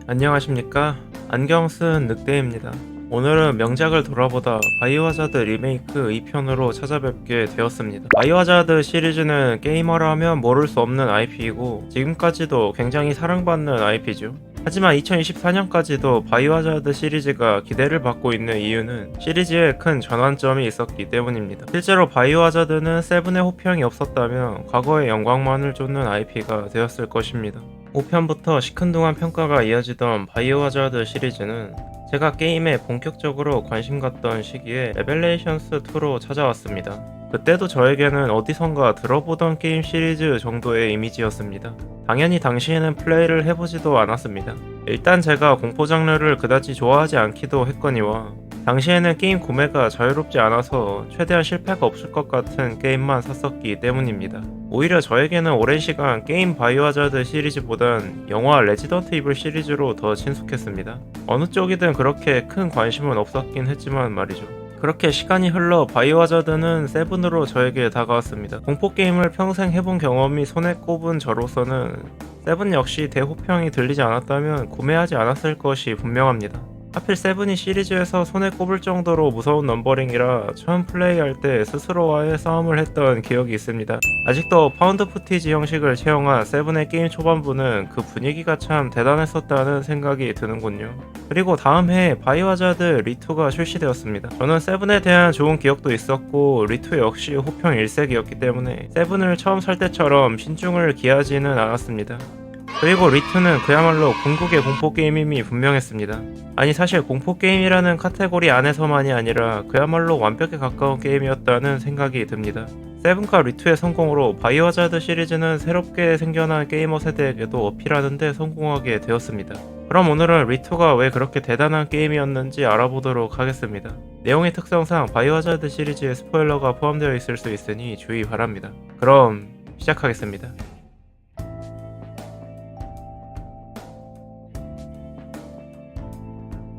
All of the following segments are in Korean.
안녕하십니까? 안경 쓴 늑대입니다. 오늘은 명작을 돌아보다 바이오하자드 리메이크 2편으로 찾아뵙게 되었습니다. 바이오하자드 시리즈는 게이머라 하면 모를 수 없는 IP이고 지금까지도 굉장히 사랑받는 IP죠. 하지만 2024년까지도 바이오하자드 시리즈가 기대를 받고 있는 이유는 시리즈에 큰 전환점이 있었기 때문입니다. 실제로 바이오하자드는 세븐의 호평이 없었다면 과거의 영광만을 쫓는 IP가 되었을 것입니다. 5편부터 시큰둥한 평가가 이어지던 바이오하자드 시리즈는 제가 게임에 본격적으로 관심 갖던 시기에 레벨레이션스2로 찾아왔습니다. 그때도 저에게는 어디선가 들어보던 게임 시리즈 정도의 이미지였습니다. 당연히 당시에는 플레이를 해보지도 않았습니다. 일단 제가 공포 장르를 그다지 좋아하지 않기도 했거니와 당시에는 게임 구매가 자유롭지 않아서 최대한 실패가 없을 것 같은 게임만 샀었기 때문입니다. 오히려 저에게는 오랜 시간 게임 바이오하자드 시리즈보단 영화 레지던트 이블 시리즈로 더 친숙했습니다. 어느 쪽이든 그렇게 큰 관심은 없었긴 했지만 말이죠. 그렇게 시간이 흘러 바이오하자드는 세븐으로 저에게 다가왔습니다. 공포게임을 평생 해본 경험이 손에 꼽은 저로서는 세븐 역시 대호평이 들리지 않았다면 구매하지 않았을 것이 분명합니다. 하필 세븐이 시리즈에서 손에 꼽을 정도로 무서운 넘버링이라 처음 플레이할 때 스스로와의 싸움을 했던 기억이 있습니다. 아직도 파운드 푸티지 형식을 채용한 세븐의 게임 초반부는 그 분위기가 참 대단했었다는 생각이 드는군요. 그리고 다음 해에 바이오하자드 리투가 출시되었습니다. 저는 세븐에 대한 좋은 기억도 있었고 리투 역시 호평 일색이었기 때문에 세븐을 처음 살 때처럼 신중을 기하지는 않았습니다. 그리고 리투는 그야말로 궁극의 공포게임임이 분명했습니다. 아니 사실 공포게임이라는 카테고리 안에서만이 아니라 그야말로 완벽에 가까운 게임이었다는 생각이 듭니다. 세븐과 리투의 성공으로 바이오하자드 시리즈는 새롭게 생겨난 게이머 세대에게도 어필하는 데 성공하게 되었습니다. 그럼 오늘은 리투가 왜 그렇게 대단한 게임이었는지 알아보도록 하겠습니다. 내용의 특성상 바이오하자드 시리즈에 스포일러가 포함되어 있을 수 있으니 주의 바랍니다. 그럼 시작하겠습니다.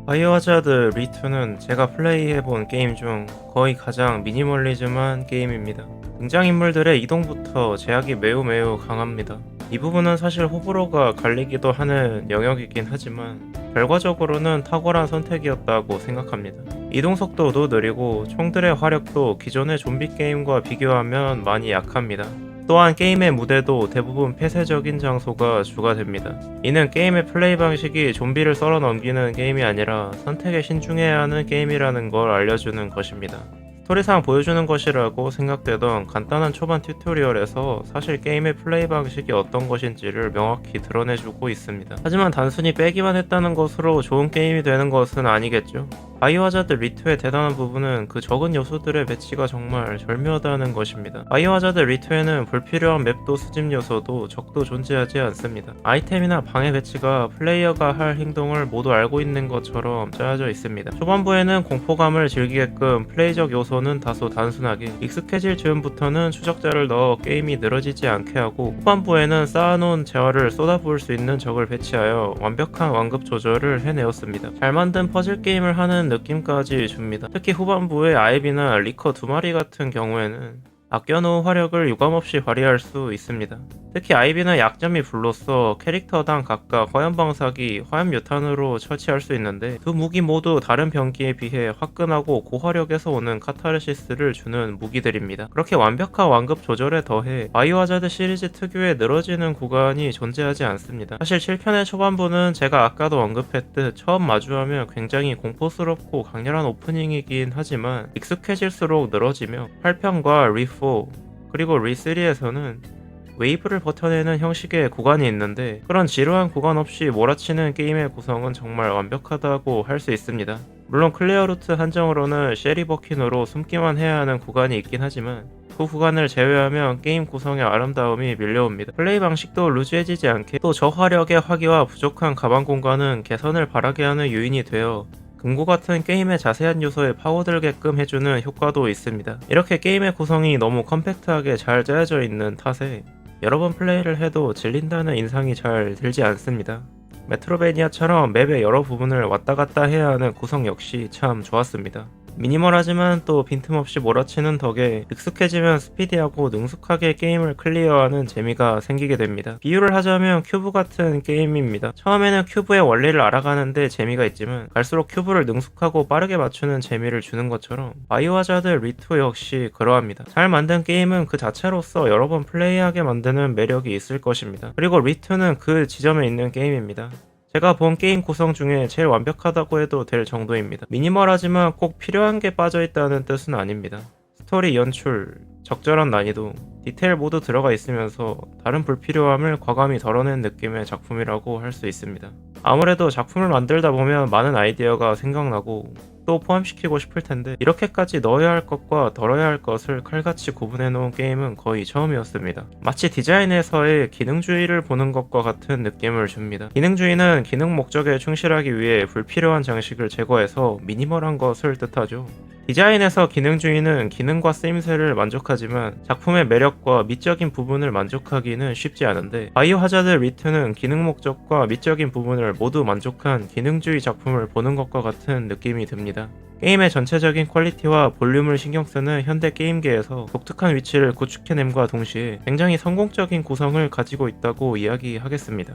바이오하자드 리투는 제가 플레이해본 게임 중 거의 가장 미니멀리즘한 게임입니다. 등장인물들의 이동부터 제약이 매우 강합니다. 이 부분은 사실 호불호가 갈리기도 하는 영역이긴 하지만 결과적으로는 탁월한 선택이었다고 생각합니다. 이동 속도도 느리고 총들의 화력도 기존의 좀비 게임과 비교하면 많이 약합니다. 또한 게임의 무대도 대부분 폐쇄적인 장소가 주가 됩니다. 이는 게임의 플레이 방식이 좀비를 썰어 넘기는 게임이 아니라 선택에 신중해야 하는 게임이라는 걸 알려주는 것입니다. 스토리상 보여주는 것이라고 생각되던 간단한 초반 튜토리얼에서 사실 게임의 플레이 방식이 어떤 것인지를 명확히 드러내주고 있습니다. 하지만 단순히 빼기만 했다는 것으로 좋은 게임이 되는 것은 아니겠죠. 바이오하자드 리투의 대단한 부분은 그 적은 요소들의 배치가 정말 절묘하다는 것입니다. 바이오하자드 리투에는 불필요한 맵도 수집 요소도 적도 존재하지 않습니다. 아이템이나 방해 배치가 플레이어가 할 행동을 모두 알고 있는 것처럼 짜여져 있습니다. 초반부에는 공포감을 즐기게끔 플레이적 요소는 다소 단순하게 익숙해질 즈음부터는 추적자를 넣어 게임이 늘어지지 않게 하고 후반부에는 쌓아놓은 재화를 쏟아부을 수 있는 적을 배치하여 완벽한 완급 조절을 해내었습니다. 잘 만든 퍼즐 게임을 하는 느낌까지 줍니다. 특히 후반부의 아이비나 리커 두 마리 같은 경우에는 아껴놓은 화력을 유감없이 발휘할 수 있습니다. 특히 아이비는 약점이 불로써 캐릭터당 각각 화염방사기, 화염유탄으로 처치할 수 있는데 두 무기 모두 다른 병기에 비해 화끈하고 고화력에서 오는 카타르시스를 주는 무기들입니다. 그렇게 완벽한 완급 조절에 더해 바이오하자드 시리즈 특유의 늘어지는 구간이 존재하지 않습니다. 사실 7편의 초반부는 제가 아까도 언급했듯 처음 마주하면 굉장히 공포스럽고 강렬한 오프닝이긴 하지만 익숙해질수록 늘어지며 8편과 리4 그리고 리3에서는 웨이브를 버텨내는 형식의 구간이 있는데 그런 지루한 구간 없이 몰아치는 게임의 구성은 정말 완벽하다고 할 수 있습니다. 물론 클리어 루트 한정으로는 쉐리 버킨으로 숨기만 해야 하는 구간이 있긴 하지만 그 구간을 제외하면 게임 구성의 아름다움이 밀려옵니다. 플레이 방식도 루즈해지지 않게 또 저화력의 화기와 부족한 가방 공간은 개선을 바라게 하는 요인이 되어 금고 같은 게임의 자세한 요소에 파고들게끔 해주는 효과도 있습니다. 이렇게 게임의 구성이 너무 컴팩트하게 잘 짜여져 있는 탓에 여러 번 플레이를 해도 질린다는 인상이 잘 들지 않습니다. 메트로베니아처럼 맵의 여러 부분을 왔다 갔다 해야 하는 구성 역시 참 좋았습니다. 미니멀하지만 또 빈틈없이 몰아치는 덕에 익숙해지면 스피디하고 능숙하게 게임을 클리어하는 재미가 생기게 됩니다. 비유를 하자면 큐브 같은 게임입니다. 처음에는 큐브의 원리를 알아가는데 재미가 있지만 갈수록 큐브를 능숙하고 빠르게 맞추는 재미를 주는 것처럼 바이오하자드 리투 역시 그러합니다. 잘 만든 게임은 그 자체로서 여러 번 플레이하게 만드는 매력이 있을 것입니다. 그리고 리투는 그 지점에 있는 게임입니다. 제가 본 게임 구성 중에 제일 완벽하다고 해도 될 정도입니다. 미니멀하지만 꼭 필요한 게 빠져있다는 뜻은 아닙니다. 스토리 연출, 적절한 난이도, 디테일 모두 들어가 있으면서 다른 불필요함을 과감히 덜어낸 느낌의 작품이라고 할 수 있습니다. 아무래도 작품을 만들다 보면 많은 아이디어가 생각나고 또 포함시키고 싶을 텐데 이렇게까지 넣어야 할 것과 덜어야 할 것을 칼같이 구분해 놓은 게임은 거의 처음이었습니다. 마치 디자인에서의 기능주의를 보는 것과 같은 느낌을 줍니다. 기능주의는 기능 목적에 충실하기 위해 불필요한 장식을 제거해서 미니멀한 것을 뜻하죠. 디자인에서 기능주의는 기능과 쓰임새를 만족하지만 작품의 매력과 미적인 부분을 만족하기는 쉽지 않은데 바이오하자드 리투는 기능 목적과 미적인 부분을 모두 만족한 기능주의 작품을 보는 것과 같은 느낌이 듭니다. 게임의 전체적인 퀄리티와 볼륨을 신경쓰는 현대 게임계에서 독특한 위치를 구축해냄과 동시에 굉장히 성공적인 구성을 가지고 있다고 이야기하겠습니다.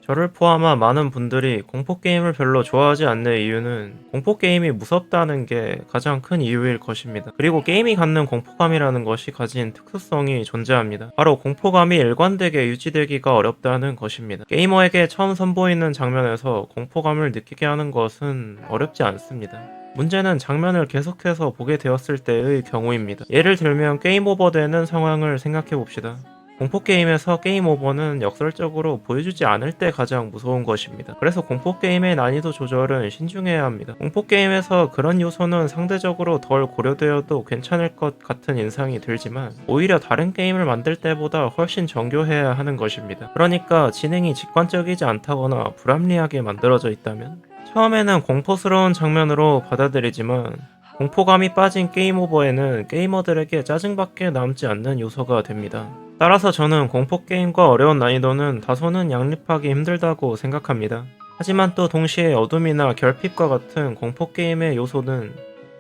저를 포함한 많은 분들이 공포게임을 별로 좋아하지 않는 이유는 공포게임이 무섭다는 게 가장 큰 이유일 것입니다. 그리고 게임이 갖는 공포감이라는 것이 가진 특수성이 존재합니다. 바로 공포감이 일관되게 유지되기가 어렵다는 것입니다. 게이머에게 처음 선보이는 장면에서 공포감을 느끼게 하는 것은 어렵지 않습니다. 문제는 장면을 계속해서 보게 되었을 때의 경우입니다. 예를 들면 게임 오버되는 상황을 생각해봅시다. 공포게임에서 게임 오버는 역설적으로 보여주지 않을 때 가장 무서운 것입니다. 그래서 공포게임의 난이도 조절은 신중해야 합니다. 공포게임에서 그런 요소는 상대적으로 덜 고려되어도 괜찮을 것 같은 인상이 들지만 오히려 다른 게임을 만들 때보다 훨씬 정교해야 하는 것입니다. 그러니까 진행이 직관적이지 않다거나 불합리하게 만들어져 있다면 처음에는 공포스러운 장면으로 받아들이지만 공포감이 빠진 게임 오버에는 게이머들에게 짜증밖에 남지 않는 요소가 됩니다. 따라서 저는 공포게임과 어려운 난이도는 다소는 양립하기 힘들다고 생각합니다. 하지만 또 동시에 어둠이나 결핍과 같은 공포게임의 요소는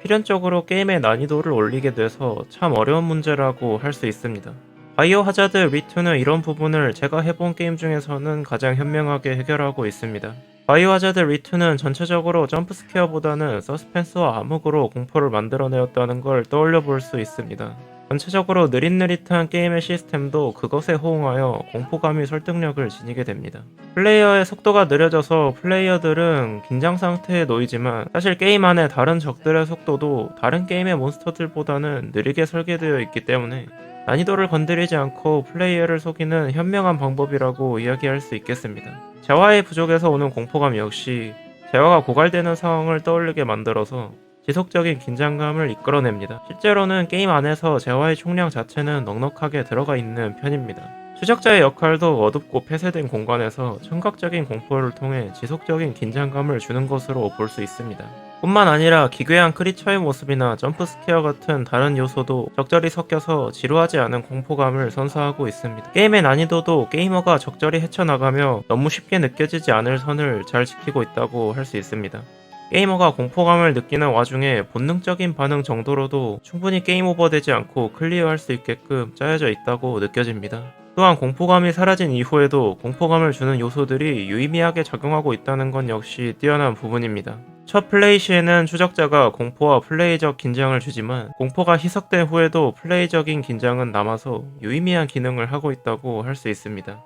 필연적으로 게임의 난이도를 올리게 돼서 참 어려운 문제라고 할 수 있습니다. 바이오하자드 리투는 이런 부분을 제가 해본 게임 중에서는 가장 현명하게 해결하고 있습니다. 바이오하자드 리투는 전체적으로 점프스케어보다는 서스펜스와 암흑으로 공포를 만들어내었다는 걸 떠올려 볼 수 있습니다. 전체적으로 느릿느릿한 게임의 시스템도 그것에 호응하여 공포감이 설득력을 지니게 됩니다. 플레이어의 속도가 느려져서 플레이어들은 긴장 상태에 놓이지만 사실 게임 안에 다른 적들의 속도도 다른 게임의 몬스터들보다는 느리게 설계되어 있기 때문에 난이도를 건드리지 않고 플레이어를 속이는 현명한 방법이라고 이야기할 수 있겠습니다. 재화의 부족에서 오는 공포감 역시 재화가 고갈되는 상황을 떠올리게 만들어서 지속적인 긴장감을 이끌어냅니다. 실제로는 게임 안에서 재화의 총량 자체는 넉넉하게 들어가 있는 편입니다. 추적자의 역할도 어둡고 폐쇄된 공간에서 청각적인 공포를 통해 지속적인 긴장감을 주는 것으로 볼 수 있습니다. 뿐만 아니라 기괴한 크리처의 모습이나 점프스케어 같은 다른 요소도 적절히 섞여서 지루하지 않은 공포감을 선사하고 있습니다. 게임의 난이도도 게이머가 적절히 헤쳐나가며 너무 쉽게 느껴지지 않을 선을 잘 지키고 있다고 할 수 있습니다. 게이머가 공포감을 느끼는 와중에 본능적인 반응 정도로도 충분히 게임 오버되지 않고 클리어할 수 있게끔 짜여져 있다고 느껴집니다. 또한 공포감이 사라진 이후에도 공포감을 주는 요소들이 유의미하게 작용하고 있다는 건 역시 뛰어난 부분입니다. 첫 플레이 시에는 추적자가 공포와 플레이적 긴장을 주지만 공포가 희석된 후에도 플레이적인 긴장은 남아서 유의미한 기능을 하고 있다고 할 수 있습니다.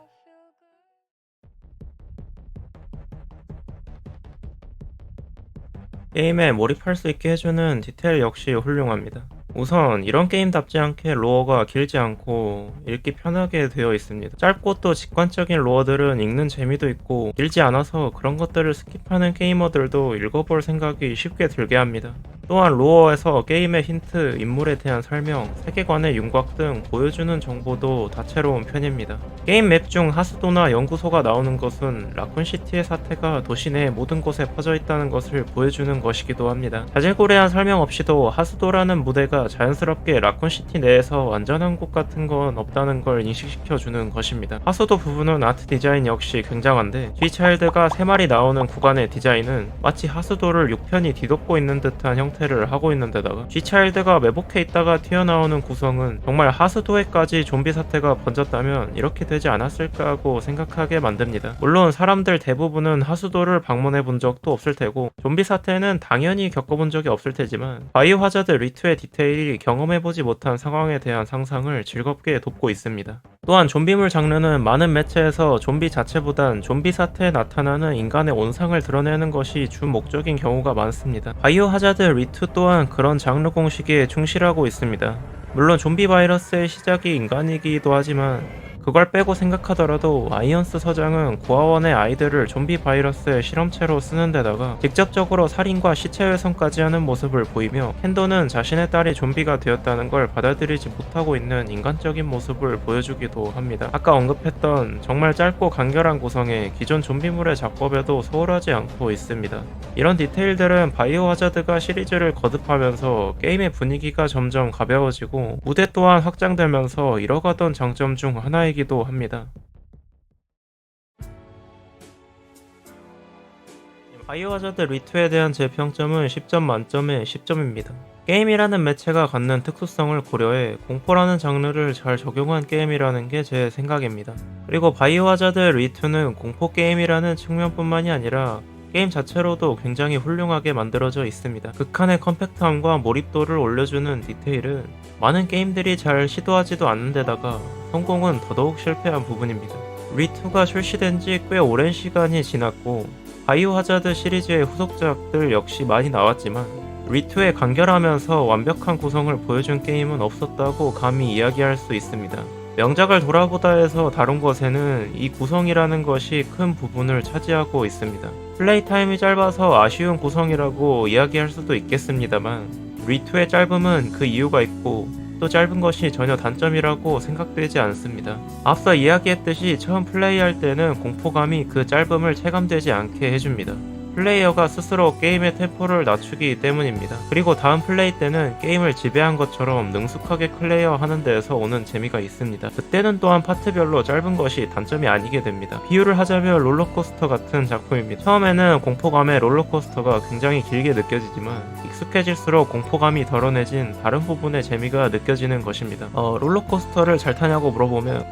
게임에 몰입할 수 있게 해주는 디테일 역시 훌륭합니다. 우선 이런 게임답지 않게 로어가 길지 않고 읽기 편하게 되어 있습니다. 짧고 또 직관적인 로어들은 읽는 재미도 있고 길지 않아서 그런 것들을 스킵하는 게이머들도 읽어볼 생각이 쉽게 들게 합니다. 또한 로어에서 게임의 힌트, 인물에 대한 설명, 세계관의 윤곽 등 보여주는 정보도 다채로운 편입니다. 게임 맵 중 하수도나 연구소가 나오는 것은 라쿤시티의 사태가 도시 내 모든 곳에 퍼져 있다는 것을 보여주는 것이기도 합니다. 자질구레한 설명 없이도 하수도라는 무대가 자연스럽게 라쿤시티 내에서 완전한 곳 같은 건 없다는 걸 인식시켜주는 것입니다. 하수도 부분은 아트 디자인 역시 굉장한데 G차일드가 3마리 나오는 구간의 디자인은 마치 하수도를 6편이 뒤덮고 있는 듯한 형태를 하고 있는데다가 G차일드가 매복해 있다가 튀어나오는 구성은 정말 하수도에까지 좀비 사태가 번졌다면 이렇게 되지 않았을까 하고 생각하게 만듭니다. 물론 사람들 대부분은 하수도를 방문해 본 적도 없을 테고 좀비 사태는 당연히 겪어본 적이 없을 테지만 바이오 하자드 리투의 디테일이 경험해보지 못한 상황에 대한 상상을 즐겁게 돕고 있습니다. 또한 좀비물 장르는 많은 매체에서 좀비 자체보단 좀비 사태에 나타나는 인간의 온상을 드러내는 것이 주 목적인 경우가 많습니다. 바이오 하자드 리투 또한 그런 장르 공식에 충실하고 있습니다. 물론 좀비 바이러스의 시작이 인간이기도 하지만 그걸 빼고 생각하더라도 아이언스 서장은 고아원의 아이들을 좀비 바이러스의 실험체로 쓰는 데다가 직접적으로 살인과 시체 훼손까지 하는 모습을 보이며 켄도는 자신의 딸이 좀비가 되었다는 걸 받아들이지 못하고 있는 인간적인 모습을 보여주기도 합니다. 아까 언급했던 정말 짧고 간결한 구성에 기존 좀비물의 작법에도 소홀하지 않고 있습니다. 이런 디테일들은 바이오 하자드가 시리즈를 거듭하면서 게임의 분위기가 점점 가벼워지고 무대 또한 확장되면서 잃어가던 장점 중 하나이기도 합니다. 바이오 하자드 리투에 대한 제 평점은 10점 만점에 10점입니다. 게임이라는 매체가 갖는 특수성을 고려해 공포라는 장르를 잘 적용한 게임이라는 게 제 생각입니다. 그리고 바이오 하자드 리투는 공포 게임이라는 측면뿐만이 아니라 게임 자체로도 굉장히 훌륭하게 만들어져 있습니다. 극한의 컴팩트함과 몰입도를 올려주는 디테일은 많은 게임들이 잘 시도하지도 않는 데다가 성공은 더더욱 실패한 부분입니다. 리투가 출시된 지 꽤 오랜 시간이 지났고 바이오 하자드 시리즈의 후속작들 역시 많이 나왔지만 리투의 간결하면서 완벽한 구성을 보여준 게임은 없었다고 감히 이야기할 수 있습니다. 명작을 돌아보다 해서 다룬 것에는 이 구성이라는 것이 큰 부분을 차지하고 있습니다. 플레이 타임이 짧아서 아쉬운 구성이라고 이야기할 수도 있겠습니다만 리투의 짧음은 그 이유가 있고 또 짧은 것이 전혀 단점이라고 생각되지 않습니다. 앞서 이야기했듯이 처음 플레이할 때는 공포감이 그 짧음을 체감되지 않게 해줍니다. 플레이어가 스스로 게임의 템포를 낮추기 때문입니다. 그리고 다음 플레이 때는 게임을 지배한 것처럼 능숙하게 클리어하는 데에서 오는 재미가 있습니다. 그때는 또한 파트별로 짧은 것이 단점이 아니게 됩니다. 비유를 하자면 롤러코스터 같은 작품입니다. 처음에는 공포감의 롤러코스터가 굉장히 길게 느껴지지만 익숙해질수록 공포감이 덜어내진 다른 부분의 재미가 느껴지는 것입니다. 롤러코스터를 잘 타냐고 물어보면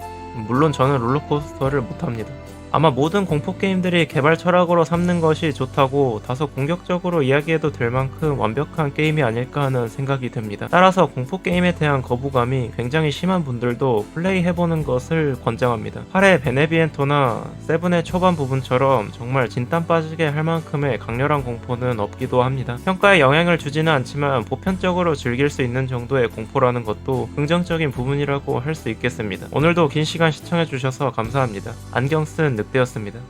물론 저는 롤러코스터를 못합니다. 아마 모든 공포 게임들이 개발 철학으로 삼는 것이 좋다고 다소 공격적으로 이야기해도 될 만큼 완벽한 게임이 아닐까 하는 생각이 듭니다. 따라서 공포 게임에 대한 거부감이 굉장히 심한 분들도 플레이해보는 것을 권장합니다. 8의 베네비엔토나 7의 초반 부분처럼 정말 진땀 빠지게 할 만큼의 강렬한 공포는 없기도 합니다. 평가에 영향을 주지는 않지만 보편적으로 즐길 수 있는 정도의 공포라는 것도 긍정적인 부분이라고 할 수 있겠습니다. 오늘도 긴 시간 시청해주셔서 감사합니다. 안경 쓴 늑대였습니다.